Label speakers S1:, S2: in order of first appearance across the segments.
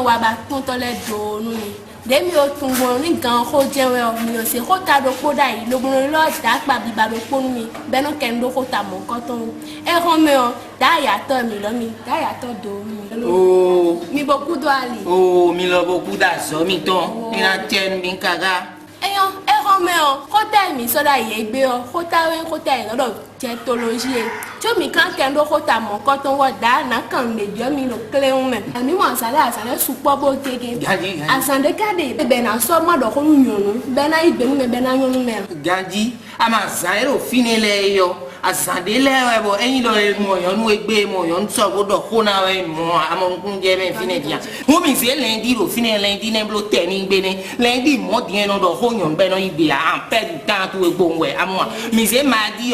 S1: wa ba ton to le do nu ni de mi o tun gbon ni gan ko jewe o mi o se ko ta do po da yi lo gbon lo da pa bi ba do po nu mi be no ken do ko ta mo ko ton e ron me o da ya to mi lo mi da ya to do mi
S2: oh
S1: mi boku do ali
S2: oh mi lo boku da zo mi ton mi na ten mi kaga
S1: eyan e ron me o ko ta mi so da ye gbe o ko ta we ko ta yi lo diétologie tí mi kan kendo ko ta mo ko ton wo da na kan le jo mi lo kle un me mi mo sala supo bo gege asande kade be na so mo do ko nyonu be na igbe mi be na nyonu me
S2: gaji ama zairo finele yo asande le bo eyin lo mo yo nu egbe mo yo nso bodo ko na we mo amon je me fine dia mo mi se lundi ro fine lundi ne blo teni gbe ni lundi mo die no do ko nyon be no igbe a pe du tan tu egbo nwe amo mi se ma di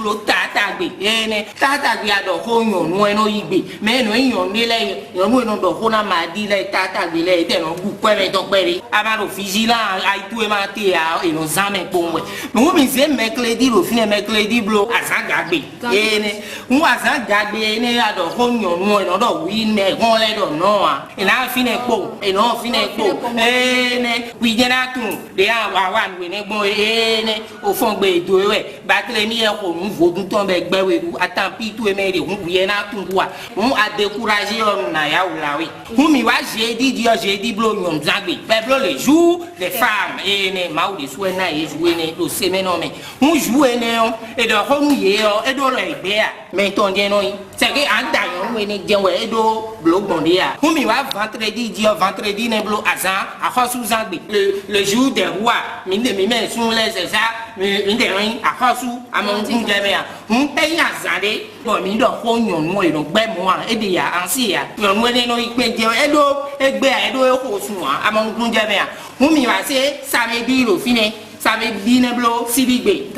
S2: blo tata gbe ene tata gbe ado ko nyon nu eno igbe me no nyon ni le yo nu eno do ko na ma di le tata gbe le te no gu pe me to pe ri amaro vigilant ai tu e ma te a eno zame po nwe mo mi se mercredi ro fine mercredi blo azagagbe ene un azagagbe ene ado ko nyon nu eno do wi ne gon le do no a ina fine po eno fine po ene wi jena tun de a wa nwe ne gbon ene o fon gbe do we batle mi e ko nu vodun ton be gbe we ru atan pi tu e me de hun wi na tun wa un a décourager on na ya ula we hun mi wa jeudi blo nyon zagbe pe le jour des femmes ene ma ou de souhait na e jouer ne lo semaine no me hun jouer ne on e do ko nu ye o e do lo egbe a me ton je no yi c'est que an da yon we ne je we e do blo bonde a hun mi wa vendredi ne blo azan a ko sou zagbe le jour des rois mi de mi me sun le c'est ça mi de rin a ko sou amon kun je me a hun e ya zade bo mi do ko nyon mo e no gbe mo a e de ya ansi ya yon we ne no ipe je e do egbe a e do e ko sun a amon kun je me a hun mi wa se samedi lo fine samedi ne blo sidigbe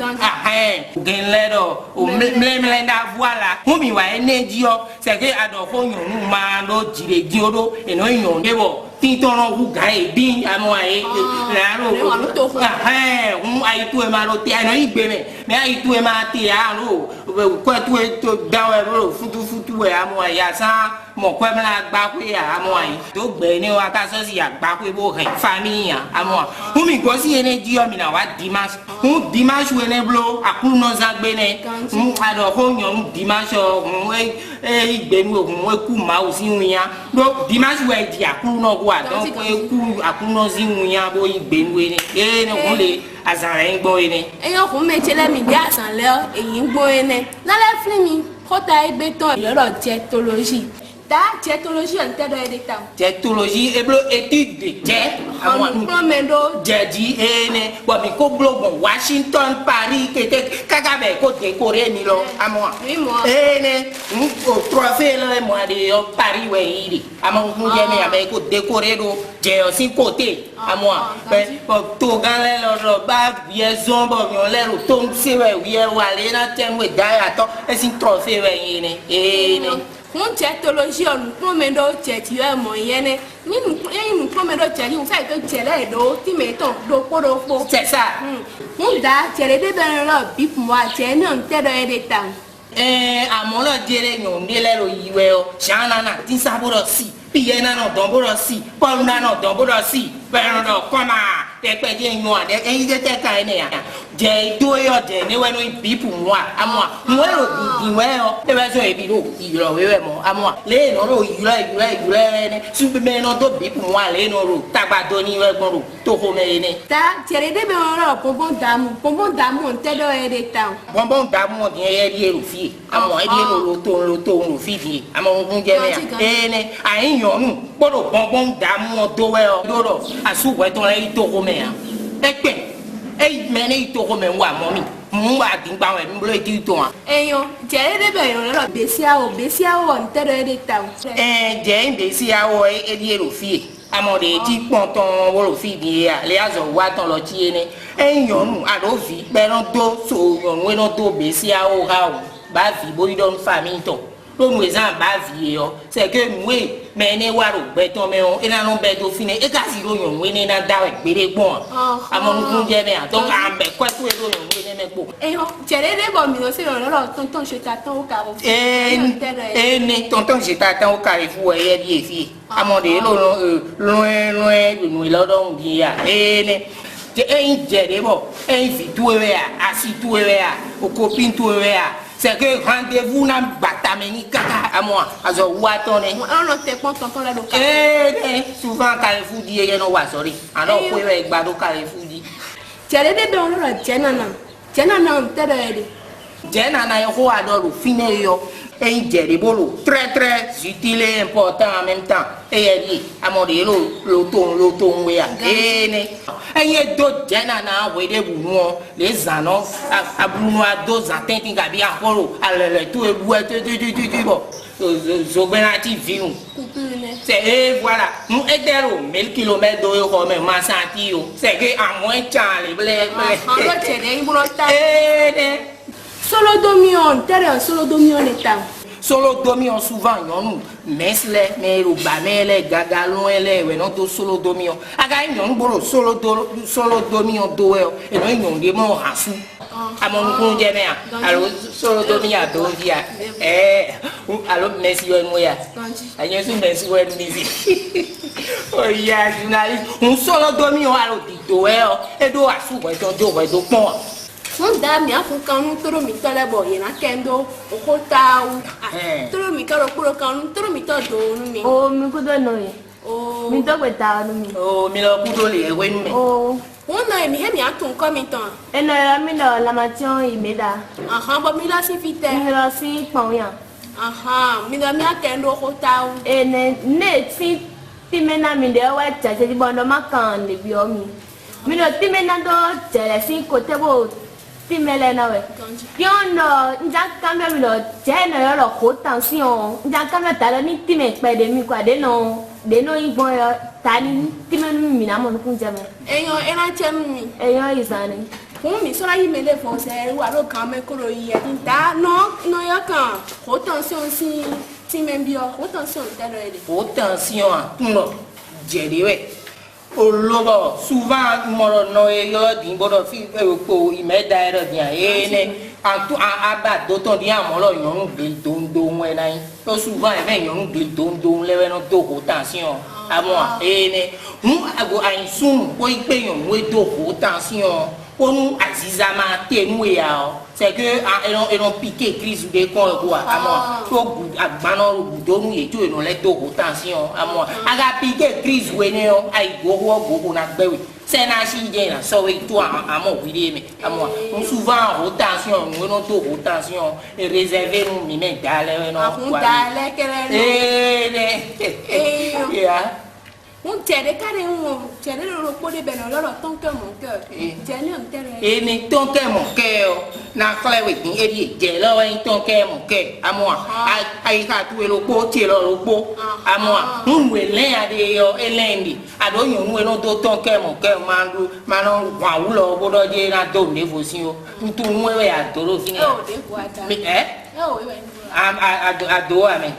S2: gen ledo o mle da voilà hun mi wa ene ji o c'est que ado ko nyon ma do jire ji odo e no nyon de bo tintono hu ga e bin amo ai la ro ai tu e ma ro ti ai no igbe me ai tu e ma ti a ro ko tu e to da we ro futu e amo ai asa mo ko me la gba ku ya amo ai to gbe ni wa ka so si ya gba ku bo kan family ya amo hu mi go si ene ji o mi na wa dimanche we ne blo akuru no zagbe ne ado ko nyon dimanche o igbe mi o mo ku ma o si wiyan do dimanche we di akuru no wa donc ku akuru no si wiyan bo igbe mi ne ne ko le azare ngbo ene
S1: eyan ko me chele mi di asan le eyin ngbo ene na le fli mi ko ta egbe ton loro diétologie ta diétologie en te do e de ta
S2: diétologie e blo étude de diet
S1: amon promendo
S2: jadi ene bo mi ko blo bon Washington Paris kete kagabe ko décorer ni lo amo ene o trophée le mo de Paris we iri amon ku je me abe ko décorer do je o si côté amo pe to gan le lo ba vie zombo mi o le ro to se we wie wa le na tem we da ya to e si trophée we ene
S1: un diétologie on promendo diéti e mo yene ni nu promendo diéti un fait que tiele do ti meton do po
S2: c'est ça
S1: un da tiele de ben lo bi moi tiene on te do e de tan
S2: amo lo dire nyon de le ro yiwe o shana na tin saboro si piye na no donboro si paul na no donboro si pero do koma te pe je nyon ade e je te ka ene ya je do yo je ni we no bipu mo amo mo ro di we o e be so e bi ro iro we mo amo le no ro iro ne su be no do bipu mo le no ro tagbado ni we gbon ro to ko me ne
S1: ta tiele de be ro pompon damu on te do e de tan
S2: pompon damu di e ri ero fi amo e di lo to fi di amo ngun je me ene ayin yonu gboro pompon damu do we o do asu we to le to ko me a epe e me ne to ko me wa mo mi mu wa din pa we mi blo ti to a
S1: eyan tiele de be yo lo besia o on te do e de tan
S2: je besia o e di ero fi amo de ti ponton wo lo fi di a le azo wa ton lo ti ene eyonu ado fi pe no do so yon we no do besia o ha o ba fi bo idon family to lo nous en bas vie c'est que nous mais ne waro beton mais on ina non beto fine e ka si ro yon we ni na da we gbere gbon amonu kun je me donc ambe kwa tu e ro yon we ne me po
S1: jere de bo mi lo se lo tonton je t'attends au carrefour
S2: ni tonton je t'attends au carrefour e bi fi amode lo loin nous lo don bi ya ni jere bo fi tu e a asi tu e a o copine tu e a c'est que rendez-vous na batameni kaka à moi azo watone
S1: on te prend tonton là donc
S2: souvent carrefour di e no wa sorry alors ko e gbado carrefour di
S1: jere de don lo jenana tere
S2: jenana yo ko adoro fine yo jere bolo très utile et important en même temps et amode lo ton we a ne do jenana we de bu mo les annonces abruno a dos atenti gabi akoro alele tout e tu bon zobenati viu c'est voilà nous edero 1000 km do yo ko me ma santi yo c'est que à moins chale ble
S1: solo domion eta
S2: solo domion souvent yon mesle me ro ba mele gagalon ele we no do solo domion aga yon boro solo domion do e no yon de mo hasu amon kun je me alors solo domion do dia alors merci yo mo ya anyo su merci wo ni oh ya journaliste un solo domion alors di do e do asu we do pon
S1: son dame ya fun kanu toro mi to lebo yin na kendo okota u toro mi ka ro kuro kanu toro mi to do nu mi
S3: o mi ku do no ye
S1: o
S3: mi to gbe ta nu mi
S2: o mi lo ku do le we nu mi
S3: o
S1: won na mi he mi atun ko mi tan
S3: eno mi lo lamation imeda
S1: bo mi lo si fite
S3: mi lo si pon yan
S1: mi lo mi akendo okota u
S3: ne ti mena mi de wa cha se di bondo makan le bi o mi lo ti mena do jere si kote bo ti mele na we yon no nja kambe mi lo je no yo lo ko tension nja kambe ta lo ni ti me pe de mi kwa de no igbon yo ta ni ti me mi na mo kun je me
S1: eyan chem mi
S3: eyan isani
S1: fún mi sọ́ra yìí mele fún ṣe wà ló kan me koro yi e ta no yo kan ko tension si ti me bi o ko tension te lo ele
S2: ko tension no je de we olobo souvent moro no yo din bodo fi ko imeda ero dia ne antu aba do ton dia moro yon gbe dondo we nai to souvent e yon gbe dondo lewe no do ko tension amo ne ago ainsun ko ipe yon we do ko tension onu azizama tenu ya c'est que eron piqué crise de con quoi amo to agbano do nu ye to eron le do ko tension amo aga piqué crise we ne o ai go na gbewe c'est na si je na so we to amo wi de me amo souvent rotation we no to rotation e réserver nous mi me dale no
S1: quoi dale kere
S2: ya
S1: un tere kare un tere lo pode bene lo ton que mon cœur jeni on tere
S2: ni ton que mon cœur na klewe ni eri je lo en ton que mon cœur amo ai ka tu lo po ti lo po amo un we le ade yo elendi ado yon we no do ton que mon cœur manu wa wu lo bodo je na do ne fo si o tu we adoro fini mi ado ame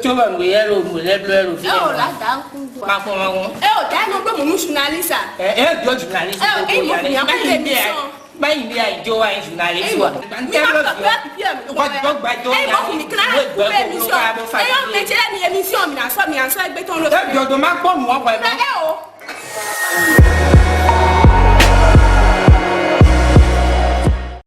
S2: Coba nguyelo muleblo fi.
S1: La dan ku.
S2: Ma ko ma won.
S1: Da no gbe mu journalist.
S2: Do journalist ko ya ni. Ba yin ai jo wa journalist wa. Ko gba jo.
S1: Mo ni kra ko emission. Me chere ni emission mi na so mi an so egbe ton lo.
S2: Do ma po mu o ko e.